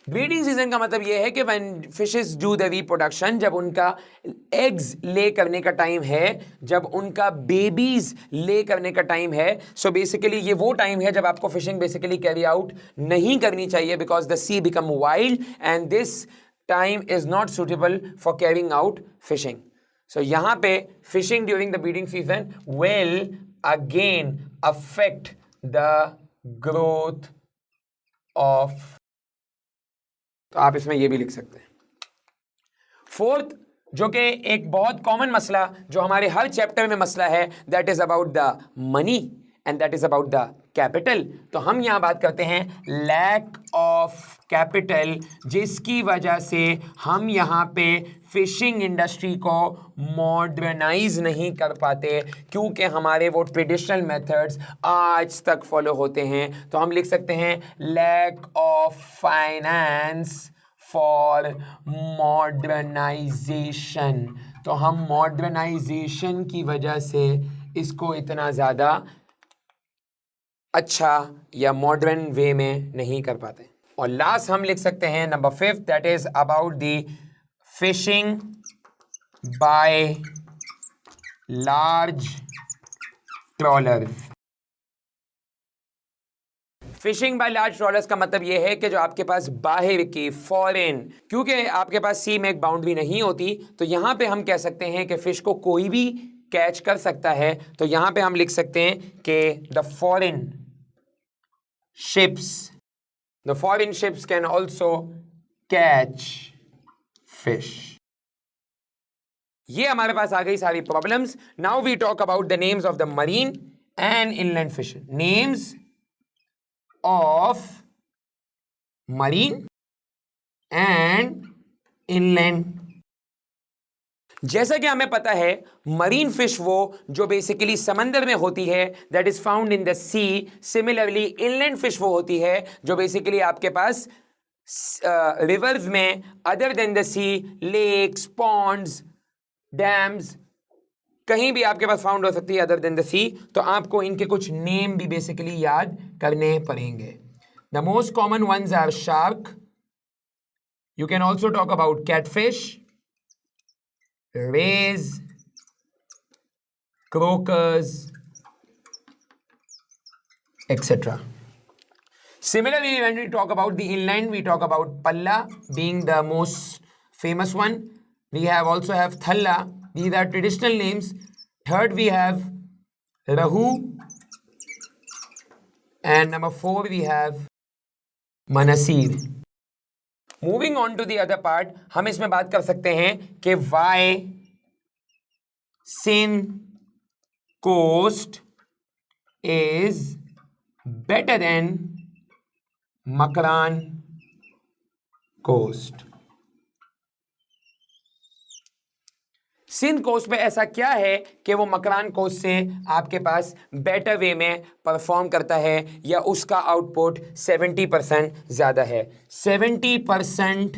Breeding season का मतलब यह है कि when fishes do the reproduction, जब उनका एग्स ले करने का टाइम है, जब उनका बेबीज ले करने का टाइम है। सो बेसिकली ये वो टाइम है जब आपको फिशिंग बेसिकली कैरी आउट नहीं करनी चाहिए, because the sea become wild and this time is not suitable for carrying out fishing. So यहां पे fishing during the breeding season will again affect the growth of, तो आप इसमें ये भी लिख सकते हैं। फोर्थ, जो कि एक बहुत कॉमन मसला जो हमारे हर चैप्टर में मसला है, that is about the money and that is about the capital. तो हम यहां बात करते हैं लैक ऑफ कैपिटल, जिसकी वजह से हम यहां पे फिशिंग इंडस्ट्री को मॉडर्नाइज नहीं कर पाते, क्योंकि हमारे वो ट्रेडिशनल मेथड्स आज तक फॉलो होते हैं। तो हम लिख सकते हैं lack of finance for modernisation. तो हम मॉडर्नाइजेशन की वजह से इसको इतना ज़्यादा अच्छा या मॉडर्न वे में नहीं कर पाते। और लास्ट हम लिख सकते हैं number 5, that is about the fishing by large trollers. Fishing by large trollers का मतलब यह है कि जो आपके पास बाहर की फॉरेन, क्योंकि आपके पास सी में एक बाउंड्री नहीं होती, तो यहां पे हम कह सकते हैं कि फिश को कोई भी कैच कर सकता है। तो यहां पे हम लिख सकते हैं कि the foreign ships can also catch fish. ये हमारे पास आ गई सारी problems. Now we talk about the names of the marine and inland fish. Names of marine and inland। जैसा कि हमें पता है मरीन फिश वो जो बेसिकली समंदर में होती है, that is found in the sea. Similarly inland fish वो होती है जो बेसिकली आपके पास रिवर्स में, other than the sea, lakes, ponds, dams, कहीं भी आपके पास फाउंड हो सकती है अदर देन द सी। तो आपको इनके कुछ नेम भी बेसिकली याद करने पड़ेंगे। The most common ones are shark, you can also talk about catfish, rays, croakers, etc. Similarly, when we talk about the inland, we talk about palla being the most famous one. We also have thalla. These are traditional names. Third, we have rahu, and number 4 we have manasir. Moving on to the other part, हम इसमें बात कर सकते हैं कि why Sin coast is better than Makran coast. Sindh coast पे ऐसा क्या है कि वो मकरान कोस्ट से आपके पास बेटर वे में परफॉर्म करता है, या उसका आउटपुट 70% ज्यादा है। 70%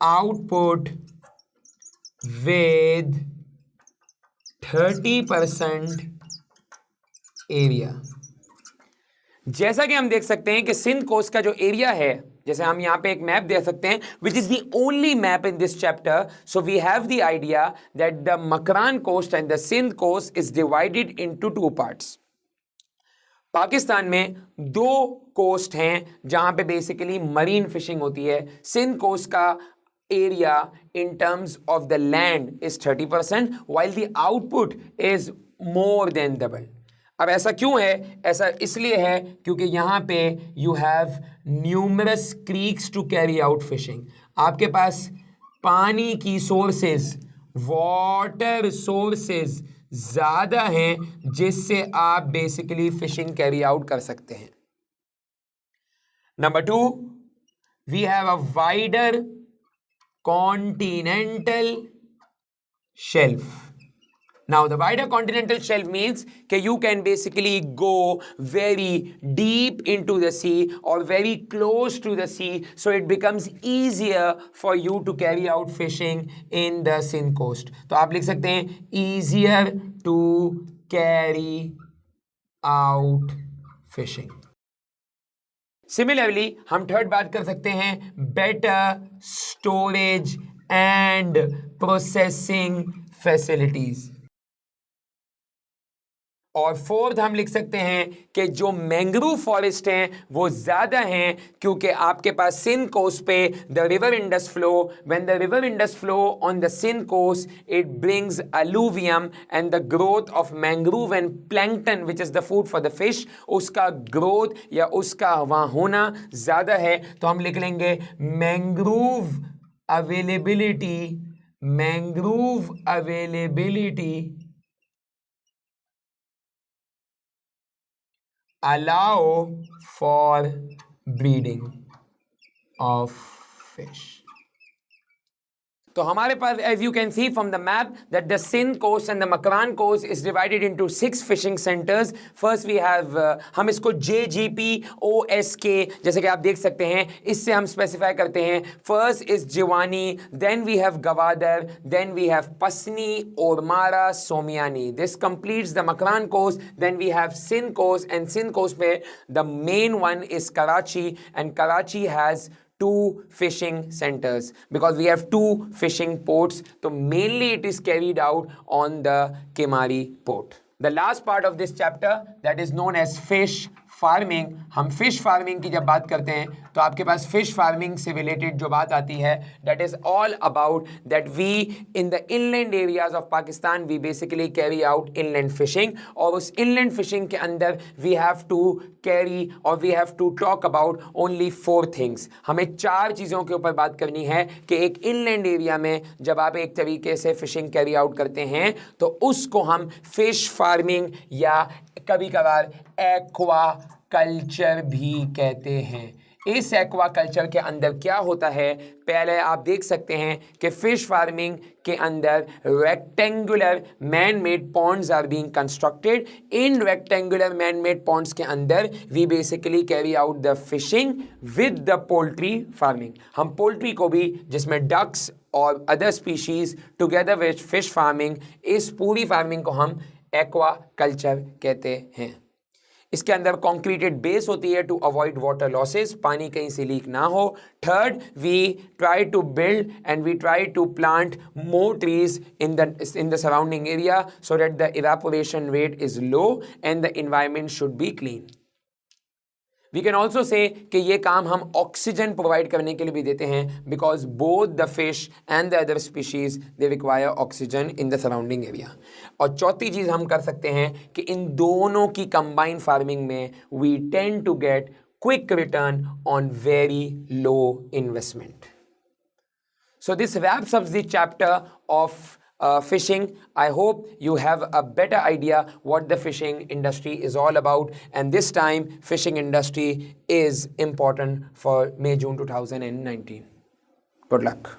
आउटपुट विद 30% एरिया। जैसा कि हम देख सकते हैं कि सिंध कोस्ट का जो एरिया है, जैसे हम यहां पे एक मैप दे सकते हैं, which is the only map in this chapter, so we have the idea that the Makran coast and the Sindh coast is divided into 2 parts. Pakistan में 2 कोस्ट हैं जहां पे बेसिकली मरीन फिशिंग होती है। सिंध कोस्ट का area in terms of the land is 30%, while the output is more than double। अब ऐसा क्यों है? ऐसा इसलिए है क्योंकि यहां पे you have numerous creeks to carry out fishing. आपके पास पानी की सोर्सेज, वाटर सोर्सेज ज्यादा हैं, जिससे आप बेसिकली फिशिंग कैरी आउट कर सकते हैं। Number 2, we have a wider continental shelf. Now the wider continental shelf means that you can basically go very deep into the sea or very close to the sea, so it becomes easier for you to carry out fishing in the Sindh coast. तो आप लिख सकते हैं easier to carry out fishing. Similarly हम third बात कर सकते हैं better storage and processing facilities. और फोर्थ हम लिख सकते हैं कि जो मैंग्रोव फॉरेस्ट हैं वो ज़्यादा हैं क्योंकि आपके पास सिंध कोस्ट पे the river Indus flow, when the river Indus flow on the Sindh coast it brings alluvium and the growth of mangrove and plankton which is the food for the fish, उसका ग्रोथ या उसका वहाँ होना ज़्यादा है। तो हम लिख लेंगे mangrove availability, mangrove availability allow for breeding of fish। तो हमारे पास as you can see from the map that the Sindh coast and the Makran coast is divided into 6 fishing centers। First we have हम इसको JGPOSK जैसे कि आप देख सकते हैं इससे हम स्पेसिफाई करते हैं। First is Jiwani, then we have Gwadar, then we have Pasni, Ormara, Sonmiani. This completes the Makran coast. Then we have Sindh coast and Sindh coast में the main one is Karachi and Karachi has 2 fishing centers because we have 2 fishing ports, so mainly it is carried out on the Kemari port। The last part of this chapter that is known as fish farming. हम fish farming की जब बात करते हैं तो आपके पास fish farming से रिलेटेड जो बात आती है that is all about that we in the inland areas of Pakistan we basically carry out inland fishing. और उस इनलैंड फिशिंग के अंदर वी हैव टू कैरी और we have to talk about only 4 things. हमें 4 चीज़ों के ऊपर बात करनी है कि एक इनलैंड एरिया में जब आप एक तरीके से फिशिंग कैरी आउट करते हैं तो उसको हम फिश फार्मिंग या कभी कभार एक्वा कल्चर भी कहते हैं। इस एक्वा कल्चर के अंदर क्या होता है, पहले आप देख सकते हैं कि फिश फार्मिंग के अंदर rectangular man made ponds are being constructed. In rectangular man made ponds के अंदर we basically carry out the fishing with the poultry farming. हम पोल्ट्री को भी, जिसमें डक्स और other species together with fish farming, इस पूरी फार्मिंग को हम एक्वा कल्चर कहते हैं। इसके अंदर कॉन्क्रीटेड बेस होती है टू अवॉइड वाटर लॉसेस, पानी कहीं से लीक ना हो। Third, we try to build and we try to plant more trees in the surrounding area so that the evaporation rate is low and the environment should be clean. We can also say कि ये काम हम oxygen provide करने के लिए भी देते हैं because both the fish and the other species they require oxygen in the surrounding area. और चौथी चीज़ हम कर सकते हैं कि इन दोनों की कंबाइंड फार्मिंग में we tend to get quick return on very low investment. So this wraps up the chapter of fishing. I hope you have a better idea what the fishing industry is all about, and this time fishing industry is important for May-June 2019. Good luck.